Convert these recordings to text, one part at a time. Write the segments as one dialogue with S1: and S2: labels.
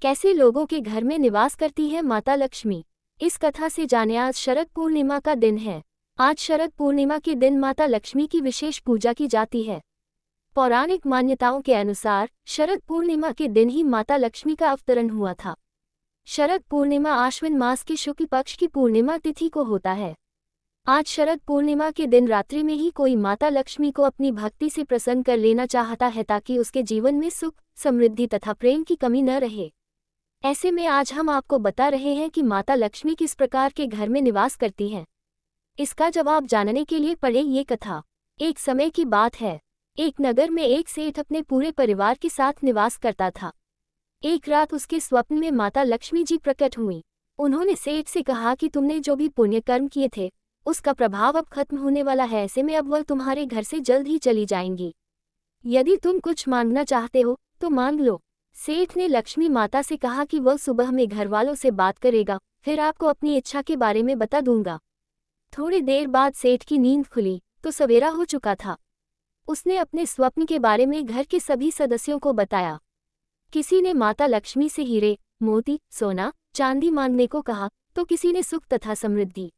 S1: कैसे लोगों के घर में निवास करती है माता लक्ष्मी। इस कथा से जाने आज शरद पूर्णिमा का दिन है। आज शरद पूर्णिमा के दिन माता लक्ष्मी की विशेष पूजा की जाती है। पौराणिक मान्यताओं के अनुसार शरद पूर्णिमा के दिन ही माता लक्ष्मी का अवतरण हुआ था। शरद पूर्णिमा आश्विन मास के शुक्ल पक्ष की पूर्णिमा तिथि को होता है। आज शरद पूर्णिमा के दिन रात्रि में ही कोई माता लक्ष्मी को अपनी भक्ति से प्रसन्न कर लेना चाहता है ताकि उसके जीवन में सुख, समृद्धि तथा प्रेम की कमी न रहे। ऐसे में आज हम आपको बता रहे हैं कि माता लक्ष्मी किस प्रकार के घर में निवास करती हैं। इसका जवाब जानने के लिए पढ़ें ये कथा। एक समय की बात है। एक नगर में एक सेठ अपने पूरे परिवार के साथ निवास करता था। एक रात उसके स्वप्न में माता लक्ष्मी जी प्रकट हुई। उन्होंने सेठ से कहा कि तुमने जो भी पुण्य कर्म किए थे उसका प्रभाव अब खत्म होने वाला है। ऐसे में अब वह तुम्हारे घर से जल्द ही चली जाएंगी। यदि तुम कुछ मांगना चाहते हो तो मांग लो। सेठ ने लक्ष्मी माता से कहा कि वह सुबह में घर वालों से बात करेगा, फिर आपको अपनी इच्छा के बारे में बता दूंगा। थोड़ी देर बाद सेठ की नींद खुली तो सवेरा हो चुका था। उसने अपने स्वप्न के बारे में घर के सभी सदस्यों को बताया। किसी ने माता लक्ष्मी से हीरे, मोती, सोना, चांदी मांगने को कहा तो किसी ने सुख तथा समृद्धि।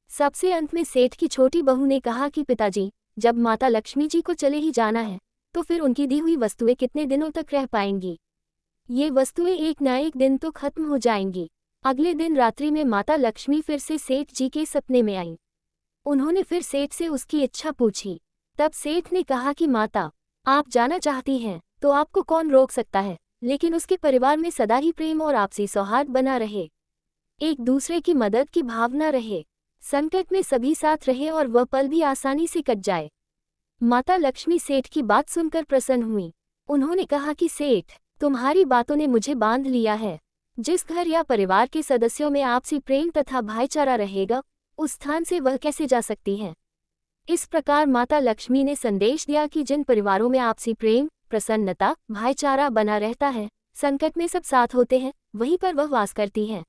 S1: सबसे अंत में सेठ की छोटी बहू ने कहा कि पिताजी, जब माता लक्ष्मी जी को चले ही जाना है तो फिर उनकी दी हुई वस्तुएं कितने दिनों तक रह पाएंगी। ये वस्तुएं एक न एक दिन तो खत्म हो जाएंगी। अगले दिन रात्रि में माता लक्ष्मी फिर से सेठ जी के सपने में आईं। उन्होंने फिर सेठ से उसकी इच्छा पूछी। तब सेठ ने कहा कि माता, आप जाना चाहती हैं तो आपको कौन रोक सकता है, लेकिन उसके परिवार में सदा ही प्रेम और आपसी सौहार्द बना रहे, एक दूसरे की मदद की भावना रहे, संकट में सभी साथ रहे और वह पल भी आसानी से कट जाए। माता लक्ष्मी सेठ की बात सुनकर प्रसन्न हुई। उन्होंने कहा कि सेठ, तुम्हारी बातों ने मुझे बांध लिया है। जिस घर या परिवार के सदस्यों में आपसी प्रेम तथा भाईचारा रहेगा, उस स्थान से वह कैसे जा सकती हैं। इस प्रकार माता लक्ष्मी ने संदेश दिया कि जिन परिवारों में आपसी प्रेम, प्रसन्नता, भाईचारा बना रहता है, संकट में सब साथ होते हैं, वहीं पर वह वास करती हैं।